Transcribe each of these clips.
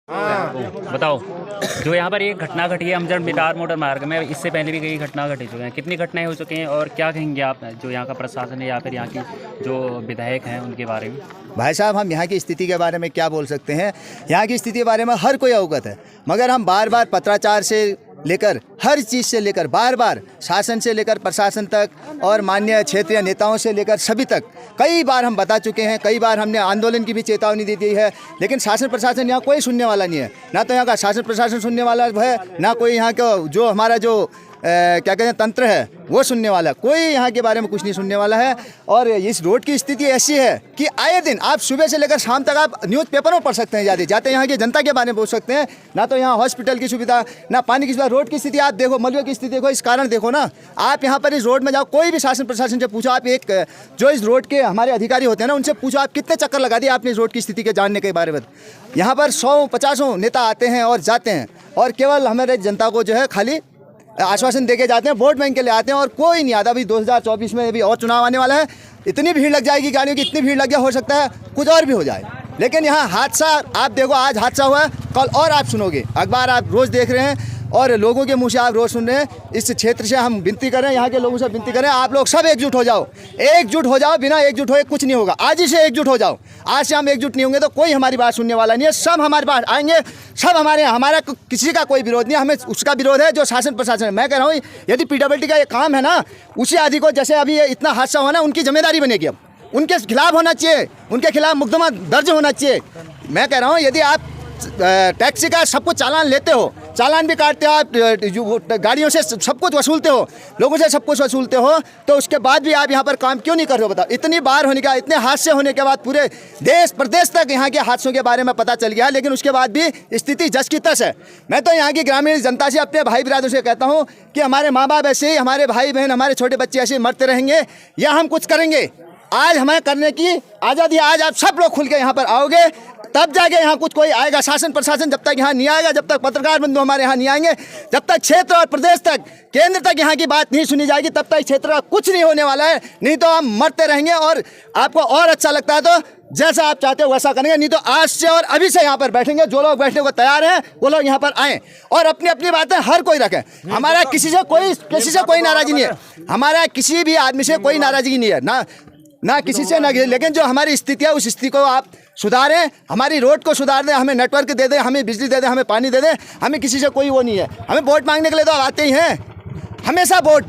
बताओ, जो यहाँ पर एक घटना घटी है अमजद बिटार मोटर मार्ग में, इससे पहले भी कई घटना घटी चुकी हैं। कितनी घटनाएं हो चुकी हैं और क्या कहेंगे आप जो यहाँ का प्रशासन है या फिर यहाँ की जो विधायक हैं उनके बारे में? भाई साहब, हम यहाँ की स्थिति के बारे में क्या बोल सकते हैं। यहाँ की स्थिति के बारे में हर कोई अवगत है, मगर हम बार बार पत्राचार से लेकर हर चीज़ से लेकर बार बार शासन से लेकर प्रशासन तक और माननीय क्षेत्रीय नेताओं से लेकर सभी तक कई बार हम बता चुके हैं। कई बार हमने आंदोलन की भी चेतावनी दे दी है, लेकिन शासन प्रशासन यहाँ कोई सुनने वाला नहीं है। ना तो यहाँ का शासन प्रशासन सुनने वाला है, ना कोई यहाँ का जो हमारा जो क्या कहते हैं तंत्र है वो सुनने वाला। कोई यहाँ के बारे में कुछ नहीं सुनने वाला है। और इस रोड की स्थिति ऐसी है कि आए दिन आप सुबह से लेकर शाम तक आप न्यूज़पेपर में पढ़ सकते हैं, जाते यहाँ की जनता के बारे में पूछ सकते हैं। ना तो यहाँ हॉस्पिटल की सुविधा, ना पानी की सुविधा। रोड की स्थिति आप देखो, मलबे की स्थिति देखो, इस कारण देखो ना। आप यहाँ पर इस रोड में जाओ, कोई भी शासन प्रशासन से पूछो, आप एक जो इस रोड के हमारे अधिकारी होते हैं ना, उनसे पूछो आप कितने चक्कर लगा दिए आपने इस रोड की स्थिति के जानने के बारे में। यहाँ पर 100-50 नेता आते हैं और जाते हैं, और केवल हमारे जनता को जो है खाली आश्वासन देके जाते हैं, वोट बैंक के लिए आते हैं, और कोई नहीं आता। अभी 2024 में अभी और चुनाव आने वाला है, इतनी भीड़ लग जाएगी गाड़ियों की, इतनी भीड़ लग जाए, हो सकता है कुछ और भी हो जाए। लेकिन यहाँ हादसा आप देखो, आज हादसा हुआ है, कल और आप सुनोगे। अखबार आप रोज़ देख रहे हैं और लोगों के मुँह से आप रोज़ सुन रहे हैं। इस क्षेत्र से हम विनती करें, यहाँ के लोगों से विनती करें, आप लोग सब एकजुट हो जाओ, एकजुट हो जाओ। बिना एकजुट होए कुछ नहीं होगा। आज ही से एकजुट हो जाओ। आज से हम एकजुट नहीं होंगे तो कोई हमारी बात सुनने वाला नहीं है। सब हमारे पास आएंगे, सब हमारा किसी का कोई विरोध नहीं है। हमें उसका विरोध है जो शासन प्रशासन है। मैं कह रहा हूँ, यदि PWD का ये काम है ना, उसी आदि को जैसे अभी ये इतना हादसा हुआ ना, उनकी जिम्मेदारी बनेगी। अब उनके खिलाफ होना चाहिए, उनके खिलाफ मुकदमा दर्ज होना चाहिए। मैं कह रहा हूँ, यदि आप टैक्सी का सब कुछ चालान लेते हो, चालान भी काटते हो, आप गाड़ियों से सब कुछ वसूलते हो, लोगों से सब कुछ वसूलते हो, तो उसके बाद भी आप यहाँ पर काम क्यों नहीं कर रहे हो? बताओ। इतनी बार होने का, इतने हादसे होने के बाद पूरे देश प्रदेश तक यहाँ के हादसों के बारे में पता चल गया, लेकिन उसके बाद भी स्थिति जस की तस है। मैं तो यहाँ की ग्रामीण जनता से, अपने भाई बिरादरों से कहता हूँ कि हमारे माँ बाप ऐसे ही, हमारे भाई बहन, हमारे छोटे बच्चे ऐसे मरते रहेंगे या हम कुछ करेंगे? आज हमें करने की आज़ादी। आज आप सब लोग खुल के यहाँ पर आओगे, तब जाके यहाँ कुछ कोई आएगा। शासन प्रशासन जब तक यहाँ नहीं आएगा, जब तक पत्रकार बंधु हमारे यहाँ नहीं आएंगे, जब तक क्षेत्र और प्रदेश तक, केंद्र तक यहाँ की बात नहीं सुनी जाएगी, तब तक क्षेत्र का कुछ नहीं होने वाला है। नहीं तो हम मरते रहेंगे। और आपको और अच्छा लगता है तो जैसा आप चाहते हो वैसा करेंगे, नहीं तो आज से और अभी से यहाँ पर बैठेंगे। जो लोग बैठने को तैयार हैं वो लोग यहाँ पर आएँ और अपनी अपनी बातें हर कोई रखें। हमारा किसी से कोई नाराज़गी नहीं है, हमारा किसी भी आदमी से कोई नाराज़गी नहीं है, ना किसी से ना। लेकिन जो हमारी स्थिति है, उस स्थिति को आप सुधारें, हमारी रोड को सुधार दें, हमें नेटवर्क दे दें, हमें बिजली दे दें, हमें पानी दे दें। हमें किसी से कोई वो नहीं है। हमें वोट मांगने के लिए तो आते ही हैं, हमेशा वोट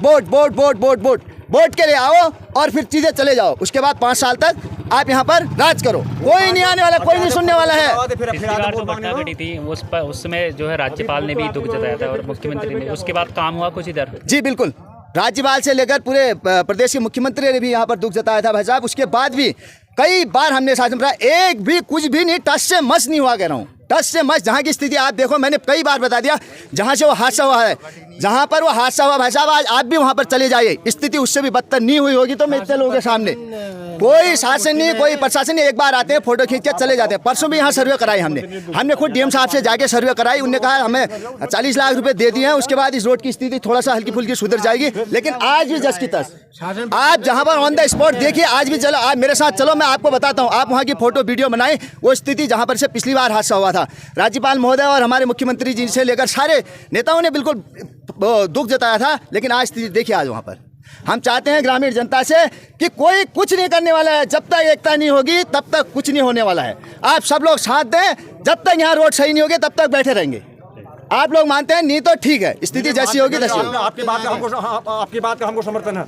के लिए आओ और फिर चीज़ें चले जाओ। उसके बाद 5 साल तक आप यहाँ पर राज करो। कोई नहीं आने वाला, कोई नहीं सुनने वाला है। पिछली बार जो घटना घटी थी उस समय जो है राज्यपाल ने भी दुख जताया था और मुख्यमंत्री ने, उसके बाद काम हुआ कुछ इधर? जी बिल्कुल, राज्यपाल से लेकर पूरे प्रदेश के मुख्यमंत्री ने भी यहाँ पर दुख जताया था भाई साहब। उसके बाद भी कई बार हमने शासन पर, एक भी कुछ भी नहीं, टच से मस नहीं हुआ, कह रहा हूँ, टच से मस। जहाँ की स्थिति आप देखो, मैंने कई बार बता दिया, जहाँ से वो हादसा हुआ है, जहाँ पर वो हादसा हुआ भाई साहब, आज आप भी वहाँ पर चले जाइए, स्थिति उससे भी बदतर नहीं हुई होगी। तो मैं इतने लोगों के सामने कोई शासन नहीं, कोई प्रशासन नहीं, एक बार आते हैं, फोटो खींच के चले जाते हैं। परसों भी यहाँ सर्वे कराई हमने खुद DM साहब से जाके सर्वे कराई। उन्होंने कहा हमें 40 लाख रुपए दे दिए हैं, उसके बाद इस रोड की स्थिति थोड़ा सा हल्की फुल्की सुधर जाएगी। लेकिन आज भी जस की तस, आप जहाँ पर ऑन द स्पॉट देखिए, आज भी चलो, आप मेरे साथ चलो, मैं आपको बताता हूँ। आप वहाँ की फोटो वीडियो बनाए, वो स्थिति जहाँ पर से पिछली बार हादसा हुआ था। राज्यपाल महोदय और हमारे मुख्यमंत्री जी से लेकर सारे नेताओं ने बिल्कुल दुख जताया था, लेकिन आज स्थिति देखिए आज वहाँ पर। हम चाहते हैं ग्रामीण जनता से कि कोई कुछ नहीं करने वाला है। जब तक एकता नहीं होगी तब तक कुछ नहीं होने वाला है। आप सब लोग साथ दें, जब तक यहाँ रोड सही नहीं होगी तब तक बैठे रहेंगे। आप लोग मानते हैं नहीं तो ठीक है, स्थिति जैसी होगी तैसी होगी। आपकी बात का हमको समर्थन है।